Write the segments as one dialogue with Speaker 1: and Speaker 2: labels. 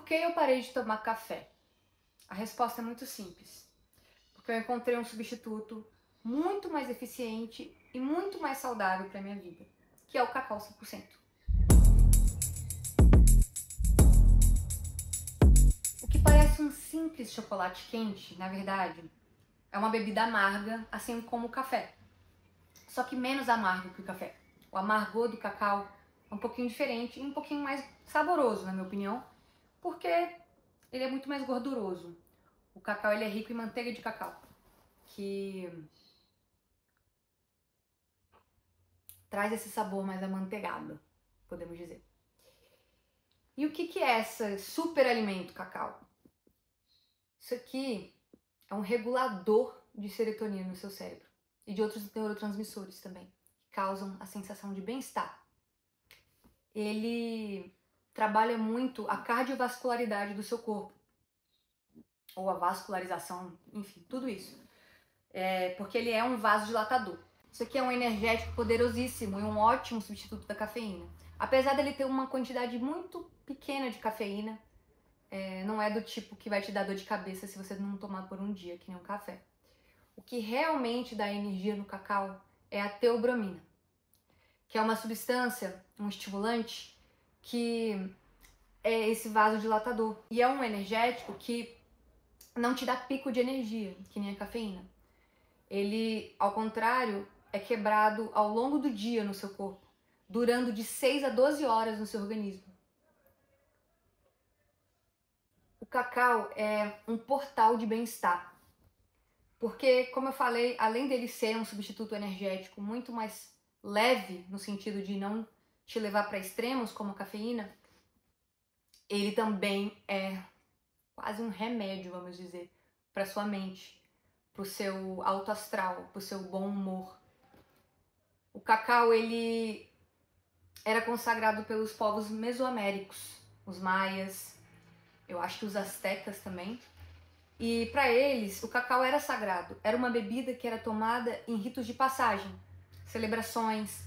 Speaker 1: que eu parei de tomar café? A resposta é muito simples. Porque eu encontrei um substituto muito mais eficiente e muito mais saudável para minha vida, que é o cacau 100%. O que parece um simples chocolate quente, na verdade, é uma bebida amarga, assim como o café. Só que menos amargo que o café. O amargor do cacau é um pouquinho diferente e um pouquinho mais saboroso, na minha opinião, porque ele é muito mais gorduroso. O cacau ele é rico em manteiga de cacau, que traz esse sabor mais amanteigado, podemos dizer. E o que é esse super alimento cacau? Isso aqui é um regulador de serotonina no seu cérebro e de outros neurotransmissores também, que causam a sensação de bem-estar. Ele trabalha muito a cardiovascularidade do seu corpo, ou a vascularização, enfim, tudo isso. Porque ele é um vasodilatador. Isso aqui é um energético poderosíssimo e um ótimo substituto da cafeína. Apesar dele ter uma quantidade muito pequena de cafeína, não é do tipo que vai te dar dor de cabeça se você não tomar por um dia, que nem um café. O que realmente dá energia no cacau é a teobromina, que é uma substância, um estimulante, que é esse vasodilatador. E é um energético que não te dá pico de energia, que nem a cafeína. Ele, ao contrário, é quebrado ao longo do dia no seu corpo, durando de 6 a 12 horas no seu organismo. O cacau é um portal de bem-estar, porque, como eu falei, além dele ser um substituto energético muito mais leve, no sentido de não te levar para extremos, como a cafeína, ele também é quase um remédio, vamos dizer, para sua mente, para o seu alto astral, para o seu bom humor. O cacau, ele era consagrado pelos povos mesoaméricos, os maias, eu acho que os astecas também. E para eles, o cacau era sagrado. Era uma bebida que era tomada em ritos de passagem, celebrações.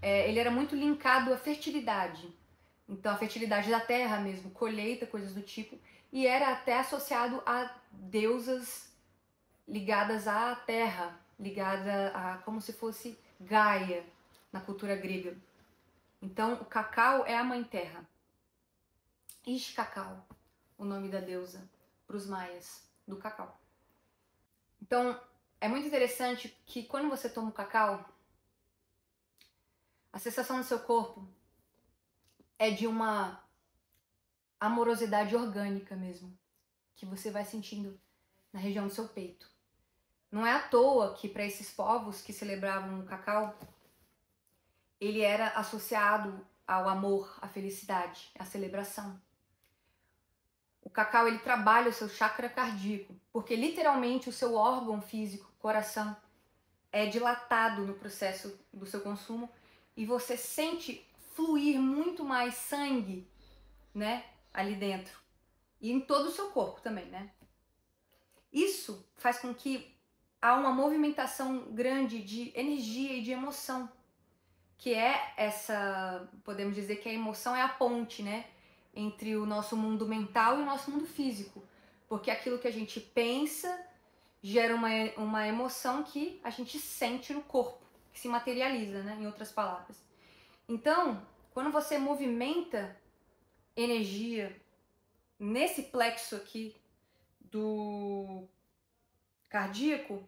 Speaker 1: Ele era muito linkado à fertilidade. Então, a fertilidade da terra mesmo, colheita, coisas do tipo. E era até associado a deusas ligadas à terra, ligada a como se fosse Gaia na cultura grega. Então, o cacau é a mãe terra. Ixcacau, o nome da deusa para os maias do cacau. Então, é muito interessante que quando você toma o cacau, a sensação no seu corpo é de uma amorosidade orgânica mesmo, que você vai sentindo na região do seu peito. Não é à toa que para esses povos que celebravam o cacau, ele era associado ao amor, à felicidade, à celebração. O cacau, ele trabalha o seu chakra cardíaco, porque literalmente o seu órgão físico, coração, é dilatado no processo do seu consumo e você sente fluir muito mais sangue, né, ali dentro e em todo o seu corpo também, né? Isso faz com que há uma movimentação grande de energia e de emoção, que é essa, podemos dizer que a emoção é a ponte, né, entre o nosso mundo mental e o nosso mundo físico, porque aquilo que a gente pensa gera uma emoção que a gente sente no corpo, que se materializa, né, em outras palavras. Então, quando você movimenta energia nesse plexo aqui do cardíaco,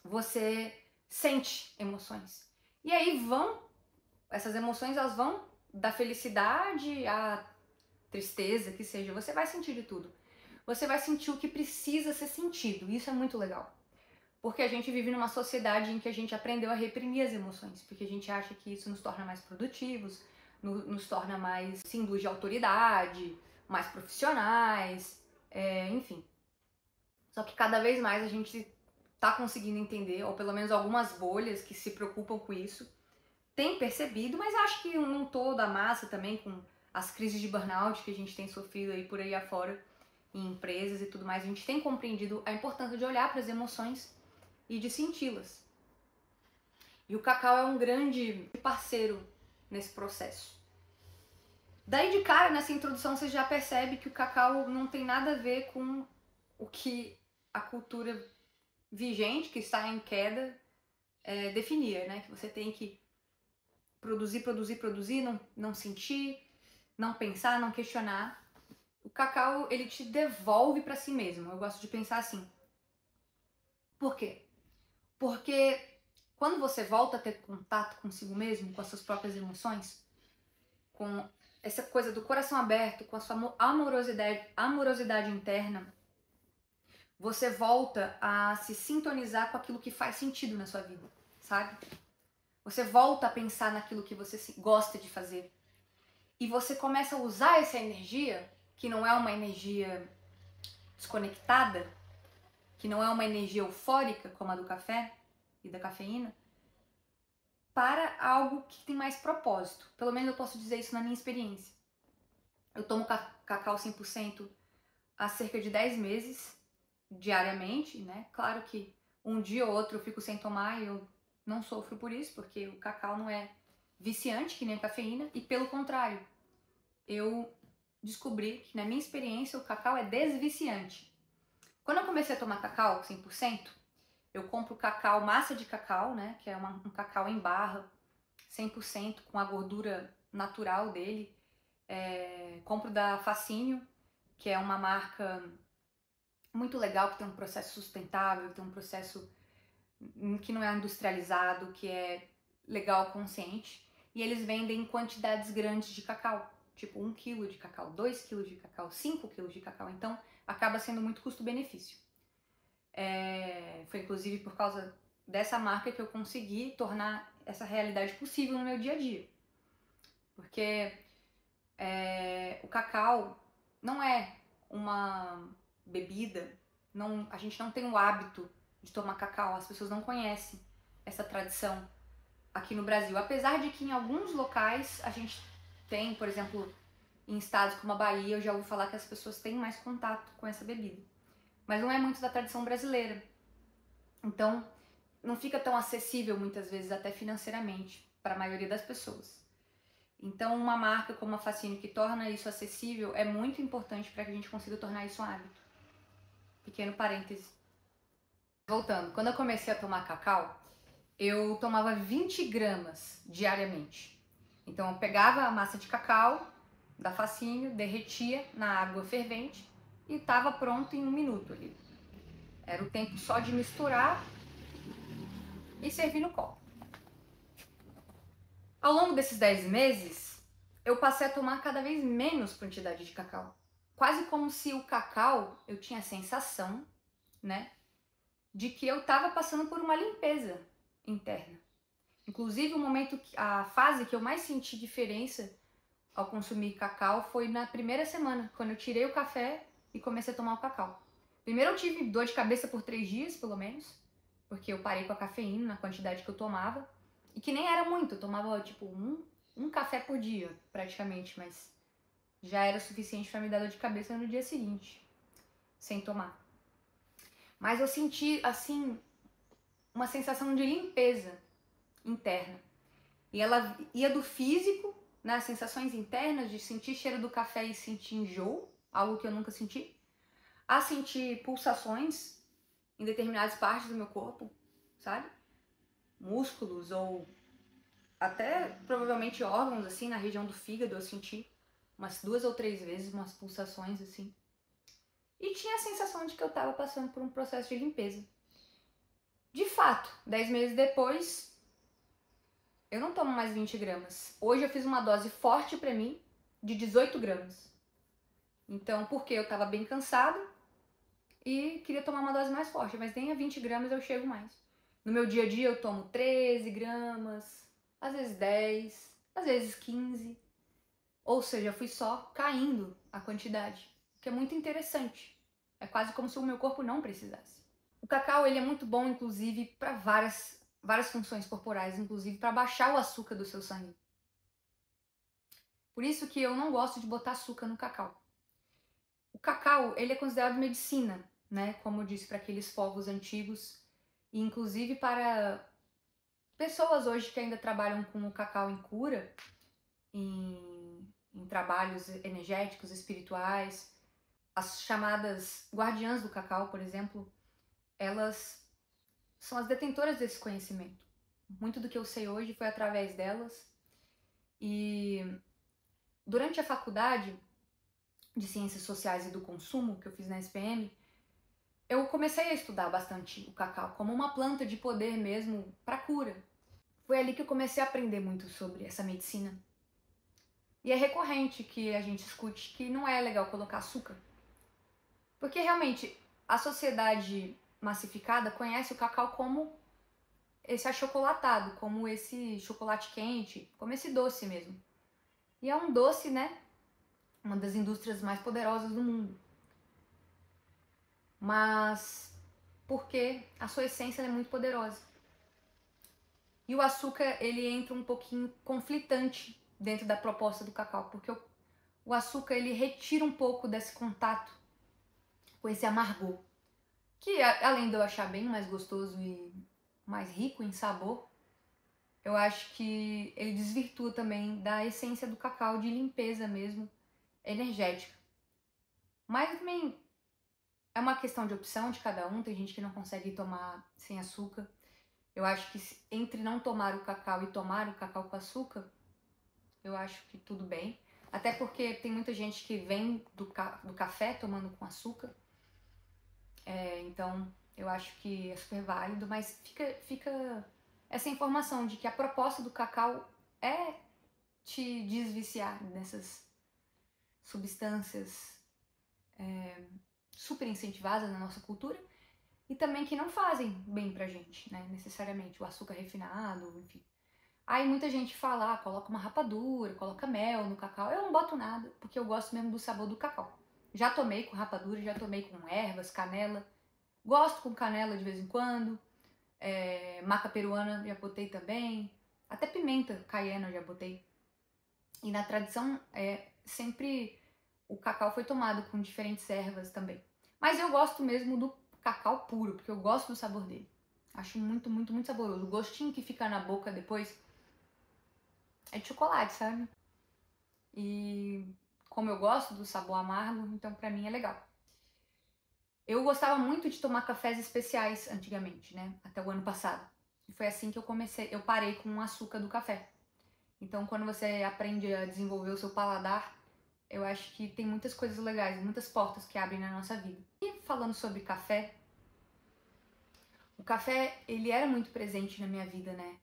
Speaker 1: você sente emoções. E aí essas emoções elas vão da felicidade à tristeza, que seja, você vai sentir de tudo. Você vai sentir o que precisa ser sentido, e isso é muito legal. Porque a gente vive numa sociedade em que a gente aprendeu a reprimir as emoções, porque a gente acha que isso nos torna mais produtivos, nos torna mais símbolos de autoridade, mais profissionais, enfim. Só que cada vez mais a gente tá conseguindo entender, ou pelo menos algumas bolhas que se preocupam com isso, tem percebido, mas acho que num todo a massa também, com as crises de burnout que a gente tem sofrido aí por aí afora, em empresas e tudo mais, a gente tem compreendido a importância de olhar para as emoções e de senti-las. E o cacau é um grande parceiro nesse processo. Daí de cara, nessa introdução, você já percebe que o cacau não tem nada a ver com o que a cultura vigente, que está em queda, definia, né? Que você tem que produzir, não sentir, não pensar, não questionar. O cacau, ele te devolve para si mesmo. Eu gosto de pensar assim. Por quê? Porque quando você volta a ter contato consigo mesmo, com as suas próprias emoções, com essa coisa do coração aberto, com a sua amorosidade interna, você volta a se sintonizar com aquilo que faz sentido na sua vida, sabe? Você volta a pensar naquilo que você gosta de fazer. E você começa a usar essa energia, que não é uma energia desconectada, que não é uma energia eufórica, como a do café e da cafeína, para algo que tem mais propósito. Pelo menos eu posso dizer isso na minha experiência. Eu tomo cacau 100% há cerca de 10 meses, diariamente, né? Claro que um dia ou outro eu fico sem tomar e eu não sofro por isso, porque o cacau não é viciante, que nem a cafeína, e pelo contrário, eu descobri que na minha experiência o cacau é desviciante. Quando eu comecei a tomar cacau 100%, eu compro cacau, massa de cacau, né, que é um cacau em barra, 100%, com a gordura natural dele. Compro da Facínio, que é uma marca muito legal, que tem um processo sustentável, que tem um processo que não é industrializado, que é legal, consciente. E eles vendem quantidades grandes de cacau, tipo 1 kg de cacau, 2 kg de cacau, 5 kg de cacau. Então acaba sendo muito custo-benefício. Foi inclusive por causa dessa marca que eu consegui tornar essa realidade possível no meu dia a dia. Porque o cacau não é uma bebida, a gente não tem o hábito de tomar cacau, as pessoas não conhecem essa tradição aqui no Brasil. Apesar de que em alguns locais a gente tem, por exemplo, em estados como a Bahia, eu já ouvi falar que as pessoas têm mais contato com essa bebida. Mas não é muito da tradição brasileira. Então, não fica tão acessível muitas vezes, até financeiramente, para a maioria das pessoas. Então, uma marca como a Facínio que torna isso acessível é muito importante para que a gente consiga tornar isso um hábito. Pequeno parêntese. Voltando, quando eu comecei a tomar cacau, eu tomava 20 gramas diariamente. Então, eu pegava a massa de cacau da Facínio, derretia na água fervente e estava pronto em 1 minuto ali. Era o tempo só de misturar e servir no copo. Ao longo desses 10 meses, eu passei a tomar cada vez menos quantidade de cacau. Quase como se o cacau, eu tinha a sensação, né, de que eu estava passando por uma limpeza interna. Inclusive, a fase que eu mais senti diferença ao consumir cacau foi na primeira semana, quando eu tirei o café e comecei a tomar o cacau. Primeiro eu tive dor de cabeça por 3 dias, pelo menos, porque eu parei com a cafeína na quantidade que eu tomava. E que nem era muito, eu tomava tipo um café por dia, praticamente, mas já era suficiente para me dar dor de cabeça no dia seguinte, sem tomar. Mas eu senti, assim, uma sensação de limpeza interna. E ela ia do físico, nas sensações internas de sentir cheiro do café e sentir enjoo, algo que eu nunca senti, a sentir pulsações em determinadas partes do meu corpo, sabe? Músculos ou até provavelmente órgãos, assim, na região do fígado, eu senti umas 2 ou 3 vezes umas pulsações, assim. E tinha a sensação de que eu tava passando por um processo de limpeza. De fato, 10 meses depois, eu não tomo mais 20 gramas. Hoje eu fiz uma dose forte pra mim, de 18 gramas. Então, porque eu tava bem cansada e queria tomar uma dose mais forte, mas nem a 20 gramas eu chego mais. No meu dia a dia eu tomo 13 gramas, às vezes 10, às vezes 15. Ou seja, eu fui só caindo a quantidade, que é muito interessante. É quase como se o meu corpo não precisasse. O cacau, ele é muito bom, inclusive, para várias funções corporais, inclusive para baixar o açúcar do seu sangue. Por isso que eu não gosto de botar açúcar no cacau. O cacau, ele é considerado medicina, né? Como eu disse, para aqueles povos antigos, e inclusive para pessoas hoje que ainda trabalham com o cacau em cura, em em trabalhos energéticos, espirituais. As chamadas guardiãs do cacau, por exemplo, elas são as detentoras desse conhecimento. Muito do que eu sei hoje foi através delas. E durante a faculdade de Ciências Sociais e do Consumo, que eu fiz na SPM, eu comecei a estudar bastante o cacau como uma planta de poder mesmo para cura. Foi ali que eu comecei a aprender muito sobre essa medicina. E é recorrente que a gente escute que não é legal colocar açúcar. Porque realmente a sociedade massificada conhece o cacau como esse achocolatado, como esse chocolate quente, como esse doce mesmo. E é um doce, né? Uma das indústrias mais poderosas do mundo. Mas porque a sua essência é muito poderosa. E o açúcar, ele entra um pouquinho conflitante dentro da proposta do cacau, porque o açúcar, ele retira um pouco desse contato com esse amargor, que além de eu achar bem mais gostoso e mais rico em sabor, eu acho que ele desvirtua também da essência do cacau, de limpeza mesmo, energética. Mas também é uma questão de opção de cada um, tem gente que não consegue tomar sem açúcar. Eu acho que entre não tomar o cacau e tomar o cacau com açúcar, eu acho que tudo bem. Até porque tem muita gente que vem do café tomando com açúcar. Então eu acho que é super válido, mas fica essa informação de que a proposta do cacau é te desviciar dessas substâncias super incentivadas na nossa cultura e também que não fazem bem pra gente, né? Necessariamente o açúcar refinado, enfim. Aí muita gente fala, coloca uma rapadura, coloca mel no cacau. Eu não boto nada, porque eu gosto mesmo do sabor do cacau. Já tomei com rapadura, já tomei com ervas, canela. Gosto com canela de vez em quando. Maca peruana já botei também. Até pimenta caiena já botei. E na tradição, sempre o cacau foi tomado com diferentes ervas também. Mas eu gosto mesmo do cacau puro, porque eu gosto do sabor dele. Acho muito, muito, muito saboroso. O gostinho que fica na boca depois é de chocolate, sabe? E como eu gosto do sabor amargo, então pra mim é legal. Eu gostava muito de tomar cafés especiais antigamente, né? Até o ano passado. E foi assim que eu parei com o açúcar do café. Então quando você aprende a desenvolver o seu paladar, eu acho que tem muitas coisas legais, muitas portas que abrem na nossa vida. E falando sobre café, o café, ele era muito presente na minha vida, né?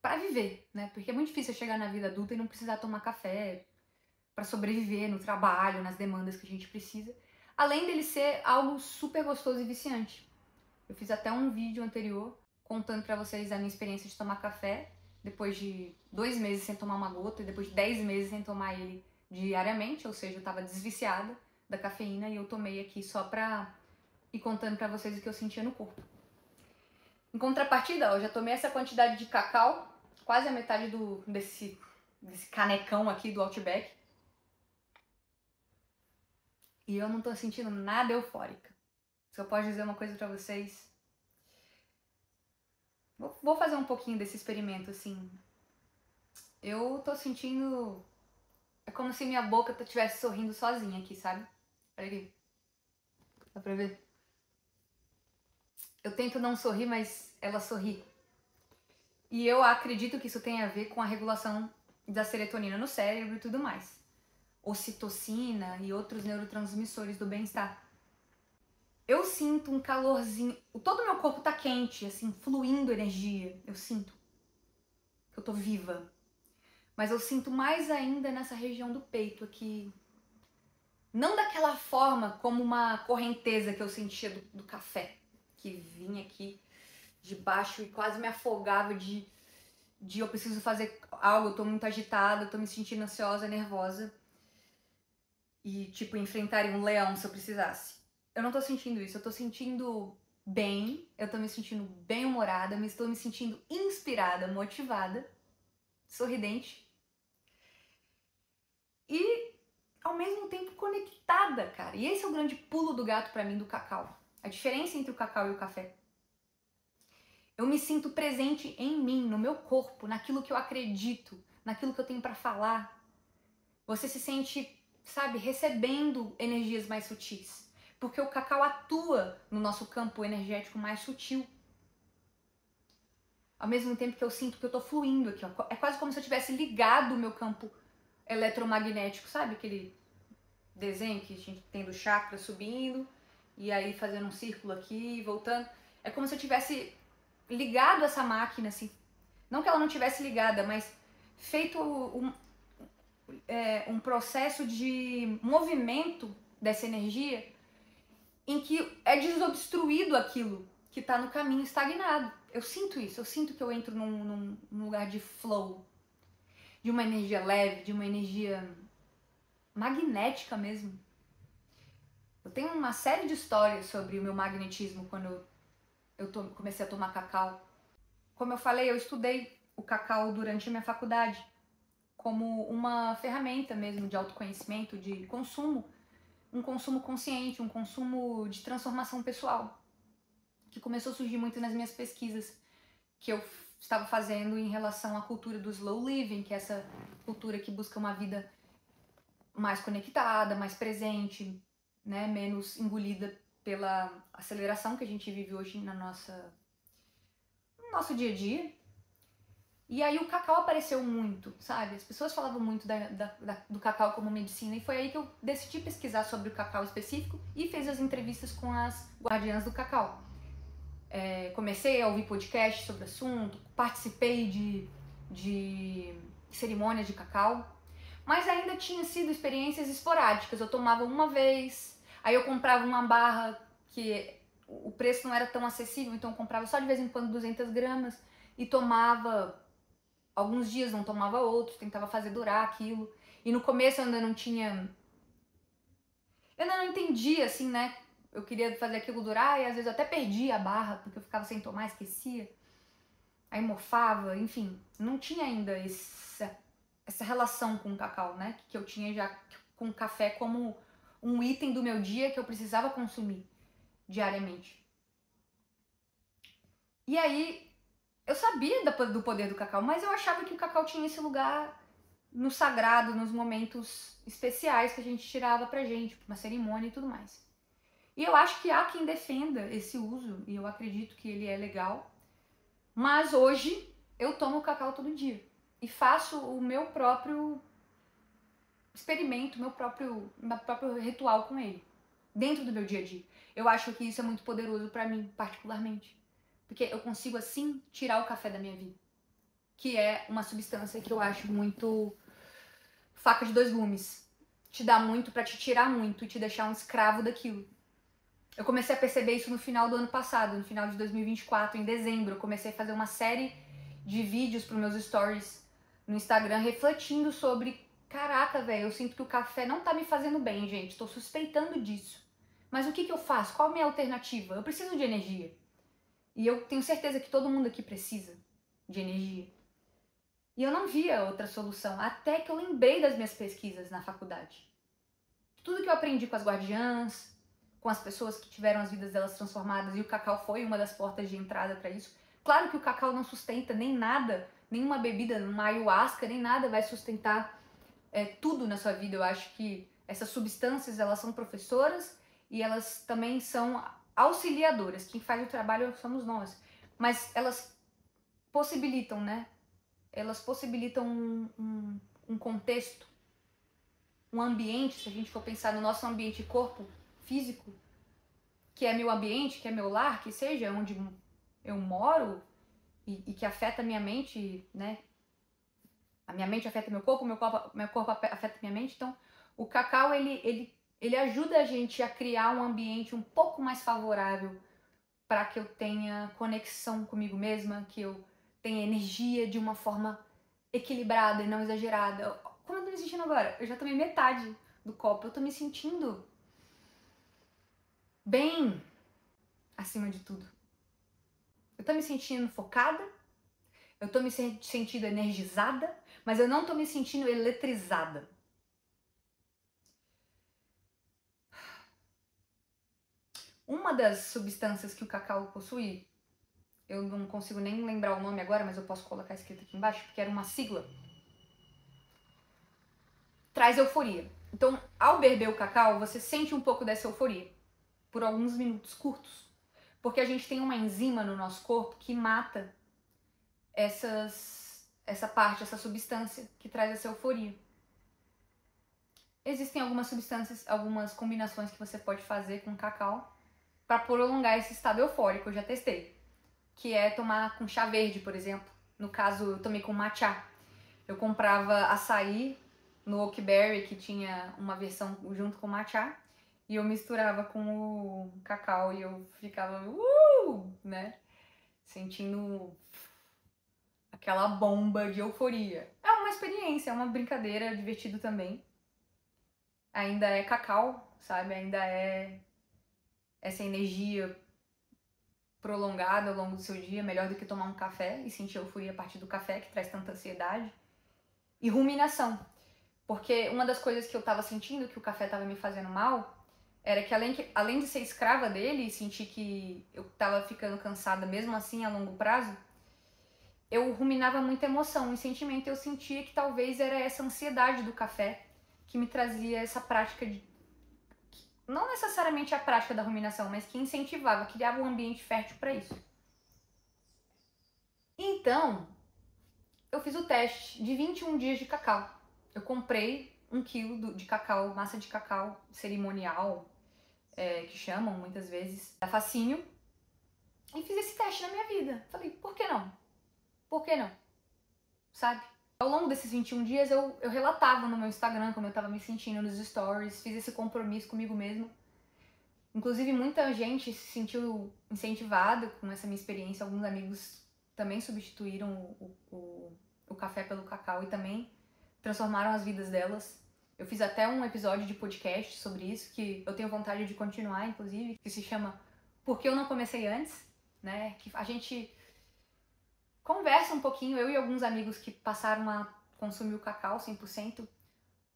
Speaker 1: Pra viver, né? Porque é muito difícil eu chegar na vida adulta e não precisar tomar café para sobreviver no trabalho, nas demandas que a gente precisa. Além dele ser algo super gostoso e viciante. Eu fiz até um vídeo anterior contando pra vocês a minha experiência de tomar café, depois de 2 meses sem tomar uma gota e depois de 10 meses sem tomar ele diariamente, ou seja, eu tava desviciada da cafeína e eu tomei aqui só pra ir contando pra vocês o que eu sentia no corpo. Em contrapartida, eu já tomei essa quantidade de cacau, quase a metade desse canecão aqui do Outback. E eu não tô sentindo nada eufórica. Se eu posso dizer uma coisa pra vocês, vou fazer um pouquinho desse experimento, assim. Eu tô sentindo... É como se minha boca estivesse sorrindo sozinha aqui, sabe? Olha aqui. Dá pra ver? Eu tento não sorrir, mas ela sorri. E eu acredito que isso tem a ver com a regulação da serotonina no cérebro e tudo mais. Ocitocina e outros neurotransmissores do bem-estar. Eu sinto um calorzinho, todo o meu corpo tá quente, assim, fluindo energia. Eu sinto que eu tô viva. Mas eu sinto mais ainda nessa região do peito aqui. Não daquela forma como uma correnteza que eu sentia do café, que vinha aqui de baixo e quase me afogava de eu preciso fazer algo, eu tô muito agitada, eu tô me sentindo ansiosa, nervosa. E, tipo, enfrentaria um leão se eu precisasse. Eu não tô sentindo isso, eu tô sentindo bem, eu tô me sentindo bem-humorada, eu estou me sentindo inspirada, motivada, sorridente e ao mesmo tempo conectada, cara. E esse é o grande pulo do gato pra mim do cacau. A diferença entre o cacau e o café. Eu me sinto presente em mim, no meu corpo, naquilo que eu acredito, naquilo que eu tenho pra falar. Você se sente, sabe, recebendo energias mais sutis. Porque o cacau atua no nosso campo energético mais sutil. Ao mesmo tempo que eu sinto que eu tô fluindo aqui, ó. É quase como se eu tivesse ligado o meu campo eletromagnético, sabe? Aquele desenho que a gente tem do chakra subindo e aí fazendo um círculo aqui e voltando. É como se eu tivesse ligado essa máquina, assim. Não que ela não tivesse ligada, mas feito um processo de movimento dessa energia em que é desobstruído aquilo que tá no caminho estagnado. Eu sinto isso, eu sinto que eu entro num lugar de flow, de uma energia leve, de uma energia magnética mesmo. Eu tenho uma série de histórias sobre o meu magnetismo quando comecei a tomar cacau. Como eu falei, eu estudei o cacau durante a minha faculdade como uma ferramenta mesmo de autoconhecimento, de consumo, um consumo consciente, um consumo de transformação pessoal, que começou a surgir muito nas minhas pesquisas que eu estava fazendo em relação à cultura do slow living, que é essa cultura que busca uma vida mais conectada, mais presente, né, menos engolida pela aceleração que a gente vive hoje no nosso dia a dia. E aí o cacau apareceu muito, sabe? As pessoas falavam muito do cacau como medicina, e foi aí que eu decidi pesquisar sobre o cacau específico e fiz as entrevistas com as guardiãs do cacau. Comecei a ouvir podcasts sobre o assunto, participei de cerimônias de cacau, mas ainda tinha sido experiências esporádicas. Eu tomava uma vez, aí eu comprava uma barra que o preço não era tão acessível, então eu comprava só de vez em quando 200 gramas e tomava alguns dias, não tomava outros, tentava fazer durar aquilo. E no começo eu ainda não entendia, assim, né? Eu queria fazer aquilo durar e às vezes eu até perdia a barra, porque eu ficava sem tomar, esquecia. Aí morfava, enfim. Não tinha ainda essa relação com o cacau, né? Que eu tinha já com o café como um item do meu dia que eu precisava consumir diariamente. E aí, eu sabia do poder do cacau, mas eu achava que o cacau tinha esse lugar no sagrado, nos momentos especiais que a gente tirava pra gente, uma cerimônia e tudo mais. E eu acho que há quem defenda esse uso, e eu acredito que ele é legal, mas hoje eu tomo cacau todo dia e faço o meu próprio experimento, meu próprio ritual com ele, dentro do meu dia a dia. Eu acho que isso é muito poderoso pra mim, particularmente, porque eu consigo assim tirar o café da minha vida, que é uma substância que eu acho muito faca de dois gumes. Te dá muito pra te tirar muito e te deixar um escravo daquilo. Eu comecei a perceber isso no final do ano passado, no final de 2024, em dezembro. Eu comecei a fazer uma série de vídeos para os meus stories no Instagram, refletindo sobre, caraca, velho, eu sinto que o café não tá me fazendo bem, gente. Tô suspeitando disso. Mas o que eu faço? Qual a minha alternativa? Eu preciso de energia. E eu tenho certeza que todo mundo aqui precisa de energia. E eu não via outra solução, até que eu lembrei das minhas pesquisas na faculdade. Tudo que eu aprendi com as guardiãs, com as pessoas que tiveram as vidas delas transformadas, e o cacau foi uma das portas de entrada para isso. Claro que o cacau não sustenta nem nada, nenhuma bebida, uma ayahuasca, nem nada vai sustentar tudo na sua vida. Eu acho que essas substâncias, elas são professoras e elas também são auxiliadoras. Quem faz o trabalho somos nós. Mas elas possibilitam, né? Elas possibilitam um contexto, um ambiente, se a gente for pensar no nosso ambiente corpo físico, que é meu ambiente, que é meu lar, que seja onde eu moro e que afeta a minha mente, né? A minha mente afeta meu corpo afeta minha mente. Então, o cacau, ele ajuda a gente a criar um ambiente um pouco mais favorável para que eu tenha conexão comigo mesma, que eu tenha energia de uma forma equilibrada e não exagerada. Como eu tô me sentindo agora? Eu já tomei metade do copo, eu tô me sentindo bem acima de tudo. Eu tô me sentindo focada, eu tô me sentindo energizada, mas eu não tô me sentindo eletrizada. Uma das substâncias que o cacau possui, eu não consigo nem lembrar o nome agora, mas eu posso colocar escrito aqui embaixo, porque era uma sigla. traz euforia. Então, ao beber o cacau, você sente um pouco dessa euforia por alguns minutos curtos. Porque a gente tem uma enzima no nosso corpo que mata essa parte, essa substância que traz essa euforia. Existem algumas substâncias, algumas combinações que você pode fazer com cacau para prolongar esse estado eufórico, eu já testei. Que é tomar com chá verde, por exemplo. No caso, eu tomei com matcha. Eu comprava açaí no Oakberry, que tinha uma versão junto com matcha, e eu misturava com o cacau e eu ficava, né? Sentindo aquela bomba de euforia. É uma experiência, é uma brincadeira, divertido também. Ainda é cacau, sabe? Ainda é essa energia prolongada ao longo do seu dia, melhor do que tomar um café e sentir euforia a partir do café, que traz tanta ansiedade. E ruminação. Porque uma das coisas que eu tava sentindo, que o café tava me fazendo mal, era que além de ser escrava dele e sentir que eu tava ficando cansada mesmo assim a longo prazo, eu ruminava muita emoção e sentimento. Eu sentia que talvez era essa ansiedade do café que me trazia essa prática de... Não necessariamente a prática da ruminação, mas que incentivava, criava um ambiente fértil para isso. Então, eu fiz o teste de 21 dias de cacau. Eu comprei 1 quilo de cacau, massa de cacau cerimonial, que chamam muitas vezes, da Facínio, e fiz esse teste na minha vida. Falei, por que não? Por que não? Sabe? Ao longo desses 21 dias eu relatava no meu Instagram como eu tava me sentindo nos stories, fiz esse compromisso comigo mesma. Inclusive muita gente se sentiu incentivada com essa minha experiência, alguns amigos também substituíram o café pelo cacau e também transformaram as vidas delas. Eu fiz até um episódio de podcast sobre isso, que eu tenho vontade de continuar, inclusive, que se chama Por que eu não comecei antes, né? Que a gente conversa um pouquinho, eu e alguns amigos que passaram a consumir o cacau 100%,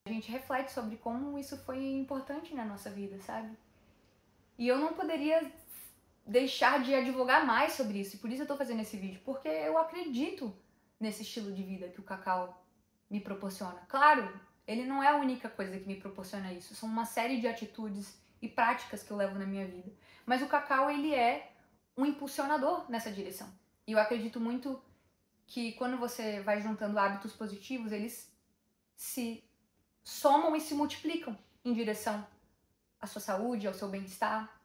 Speaker 1: a gente reflete sobre como isso foi importante na nossa vida, sabe? E eu não poderia deixar de advogar mais sobre isso, e por isso eu tô fazendo esse vídeo, porque eu acredito nesse estilo de vida que o cacau me proporciona. Claro, ele não é a única coisa que me proporciona isso, são uma série de atitudes e práticas que eu levo na minha vida. Mas o cacau, ele é um impulsionador nessa direção. E eu acredito muito que quando você vai juntando hábitos positivos, eles se somam e se multiplicam em direção à sua saúde, ao seu bem-estar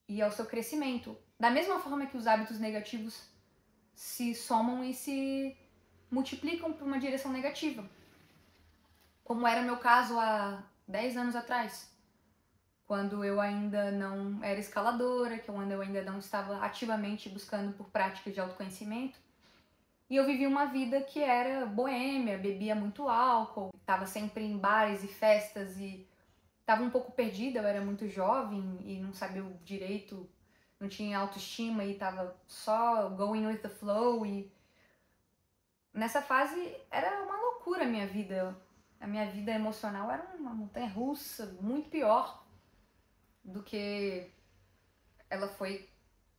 Speaker 1: e ao seu crescimento. Da mesma forma que os hábitos negativos se somam e se multiplicam para uma direção negativa. Como era o meu caso há 10 anos atrás, quando eu ainda não era escaladora, quando eu ainda não estava ativamente buscando por práticas de autoconhecimento. E eu vivi uma vida que era boêmia, bebia muito álcool, estava sempre em bares e festas e estava um pouco perdida, eu era muito jovem e não sabia o direito, não tinha autoestima e estava só going with the flow. E nessa fase era uma loucura a minha vida. A minha vida emocional era uma montanha-russa, muito pior do que ela foi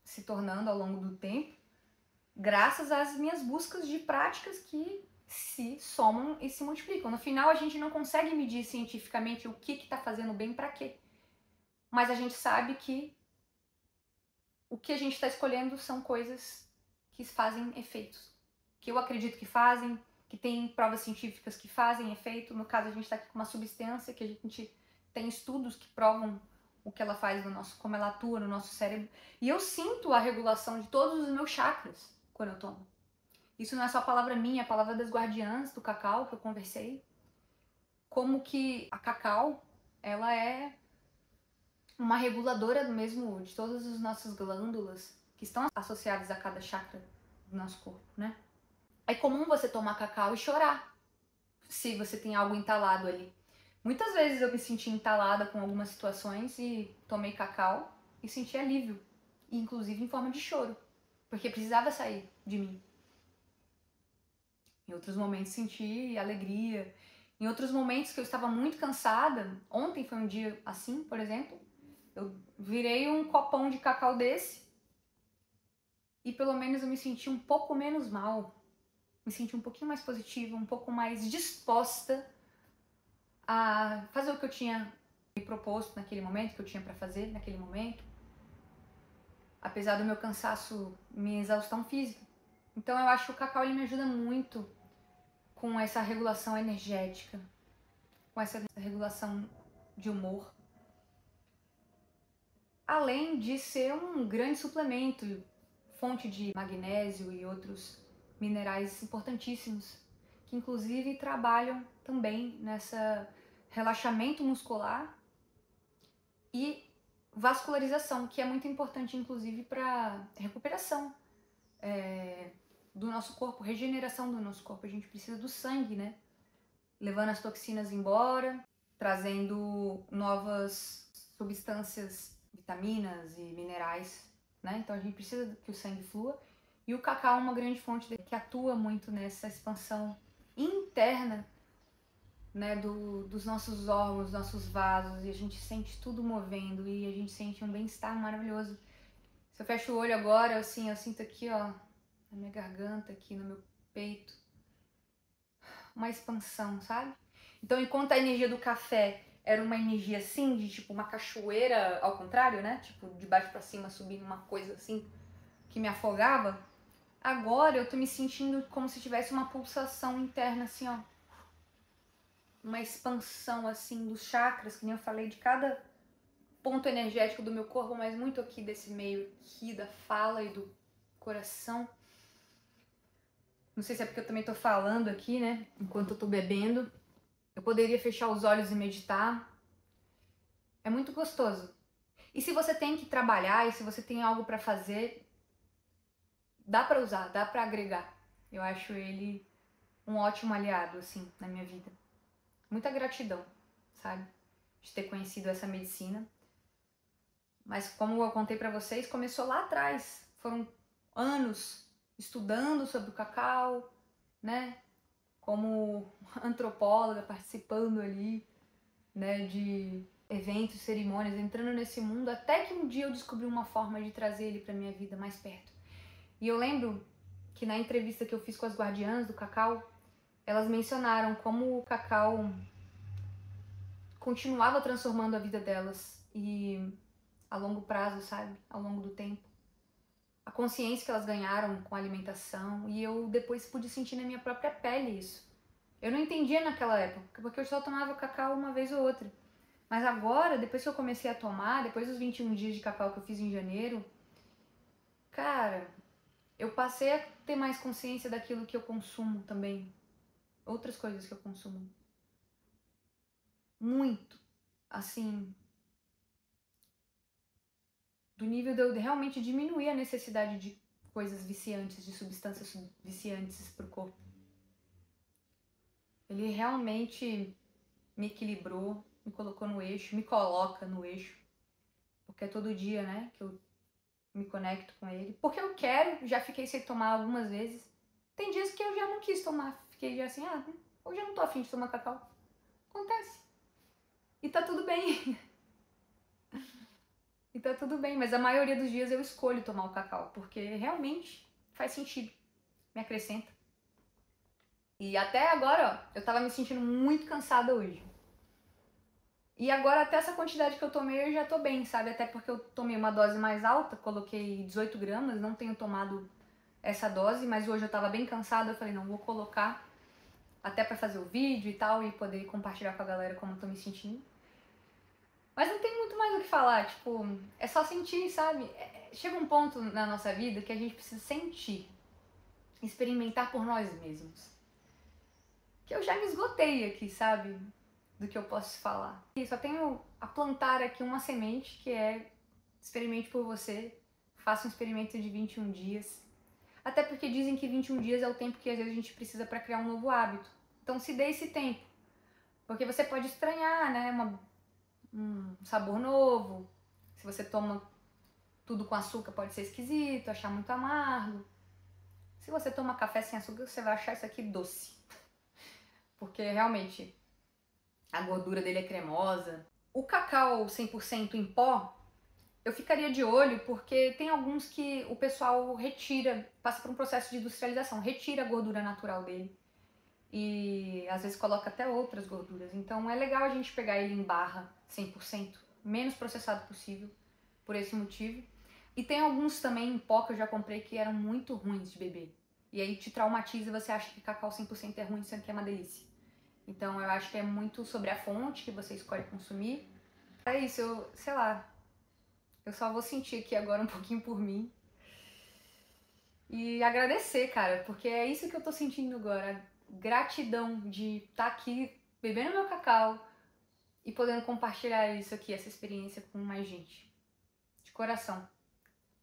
Speaker 1: se tornando ao longo do tempo, graças às minhas buscas de práticas que se somam e se multiplicam. No final, a gente não consegue medir cientificamente o que está fazendo bem para quê. Mas a gente sabe que o que a gente está escolhendo são coisas que fazem efeitos. Que eu acredito que fazem, que tem provas científicas que fazem efeito. No caso, a gente está aqui com uma substância que a gente tem estudos que provam o que ela faz no nosso, como ela atua no nosso cérebro. E eu sinto a regulação de todos os meus chakras quando eu tomo. Isso não é só palavra minha, é a palavra das guardiãs do cacau que eu conversei. Como que a cacau, ela é uma reguladora do mesmo de todas as nossas glândulas que estão associadas a cada chakra do nosso corpo, né? É comum você tomar cacau e chorar se você tem algo entalado ali. Muitas vezes eu me senti entalada com algumas situações e tomei cacau e senti alívio, inclusive em forma de choro, porque precisava sair de mim. Em outros momentos senti alegria. Em outros momentos que eu estava muito cansada, ontem foi um dia assim, por exemplo, eu virei um copão de cacau desse e pelo menos eu me senti um pouco menos mal. Me senti um pouquinho mais positiva, um pouco mais disposta a fazer o que eu tinha me proposto naquele momento, que eu tinha para fazer naquele momento, apesar do meu cansaço, minha exaustão física. Então eu acho que o cacau ele me ajuda muito com essa regulação energética, com essa regulação de humor. Além de ser um grande suplemento, fonte de magnésio e outros minerais importantíssimos, que inclusive trabalham também nessa relaxamento muscular e vascularização, que é muito importante inclusive para recuperação do nosso corpo, regeneração do nosso corpo. A gente precisa do sangue, né? Levando as toxinas embora, trazendo novas substâncias, vitaminas e minerais, né? Então a gente precisa que o sangue flua. E o cacau é uma grande fonte que atua muito nessa expansão interna, né, dos nossos órgãos, nossos vasos, e a gente sente tudo movendo e a gente sente um bem-estar maravilhoso. Se eu fecho o olho agora, assim, eu sinto aqui, ó, na minha garganta, aqui no meu peito, uma expansão, sabe? Então, enquanto a energia do café era uma energia assim, de tipo uma cachoeira ao contrário, né? Tipo, de baixo pra cima, subindo uma coisa assim, que me afogava. Agora eu tô me sentindo como se tivesse uma pulsação interna, assim, ó. Uma expansão, assim, dos chakras, que nem eu falei, de cada ponto energético do meu corpo, mas muito aqui desse meio aqui, da fala e do coração. Não sei se é porque eu também tô falando aqui, né? Enquanto eu tô bebendo. Eu poderia fechar os olhos e meditar. É muito gostoso. E se você tem que trabalhar e se você tem algo pra fazer, dá pra usar, dá pra agregar. Eu acho ele um ótimo aliado, assim, na minha vida. Muita gratidão, sabe? De ter conhecido essa medicina. Mas como eu contei pra vocês, começou lá atrás. Foram anos estudando sobre o cacau, né? Como antropóloga, participando ali, né, de eventos, cerimônias, entrando nesse mundo, até que um dia eu descobri uma forma de trazer ele pra minha vida mais perto. E eu lembro que na entrevista que eu fiz com as guardiãs do cacau, elas mencionaram como o cacau continuava transformando a vida delas e a longo prazo, sabe? Ao longo do tempo. A consciência que elas ganharam com a alimentação, e eu depois pude sentir na minha própria pele isso. Eu não entendia naquela época, porque eu só tomava cacau uma vez ou outra. Mas agora, depois que eu comecei a tomar, depois dos 21 dias de cacau que eu fiz em janeiro, cara, eu passei a ter mais consciência daquilo que eu consumo também. Outras coisas que eu consumo. Muito. Assim, do nível de eu realmente diminuir a necessidade de coisas viciantes, de substâncias viciantes pro corpo. Ele realmente me equilibrou, me colocou no eixo, me coloca no eixo. Porque é todo dia, né, que eu me conecto com ele. Porque eu quero, já fiquei sem tomar algumas vezes. Tem dias que eu já não quis tomar. Fiquei já assim, hoje eu não tô afim de tomar cacau. Acontece. E tá tudo bem. E tá tudo bem, mas a maioria dos dias eu escolho tomar o cacau, porque realmente faz sentido, me acrescenta. E até agora, ó, eu tava me sentindo muito cansada hoje. E agora até essa quantidade que eu tomei eu já tô bem, sabe? Até porque eu tomei uma dose mais alta, coloquei 18 gramas, não tenho tomado essa dose, mas hoje eu tava bem cansada, eu falei, não, vou colocar até pra fazer o vídeo e tal, e poder compartilhar com a galera como eu tô me sentindo. Mas não tem muito mais o que falar, tipo, é só sentir, sabe? Chega um ponto na nossa vida que a gente precisa sentir, experimentar por nós mesmos. Que eu já me esgotei aqui, sabe? Do que eu posso falar. E só tenho a plantar aqui uma semente, que é experimente por você, faça um experimento de 21 dias. Até porque dizem que 21 dias é o tempo que às vezes a gente precisa para criar um novo hábito. Então se dê esse tempo. Porque você pode estranhar, né? Um sabor novo. Se você toma tudo com açúcar pode ser esquisito, achar muito amargo. Se você toma café sem açúcar, você vai achar isso aqui doce. Porque realmente a gordura dele é cremosa. O cacau 100% em pó, eu ficaria de olho porque tem alguns que o pessoal retira, passa por um processo de industrialização, retira a gordura natural dele. e às vezes coloca até outras gorduras. Então é legal a gente pegar ele em barra 100%, menos processado possível, por esse motivo. E tem alguns também em pó que eu já comprei que eram muito ruins de beber. E aí te traumatiza e você acha que cacau 100% é ruim, sendo que é uma delícia. Então eu acho que é muito sobre a fonte que você escolhe consumir. É isso, sei lá, eu só vou sentir aqui agora um pouquinho por mim. E agradecer, cara, porque é isso que eu tô sentindo agora. Gratidão de estar aqui bebendo meu cacau e podendo compartilhar isso aqui, essa experiência com mais gente. De coração.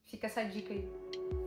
Speaker 1: Fica essa dica aí.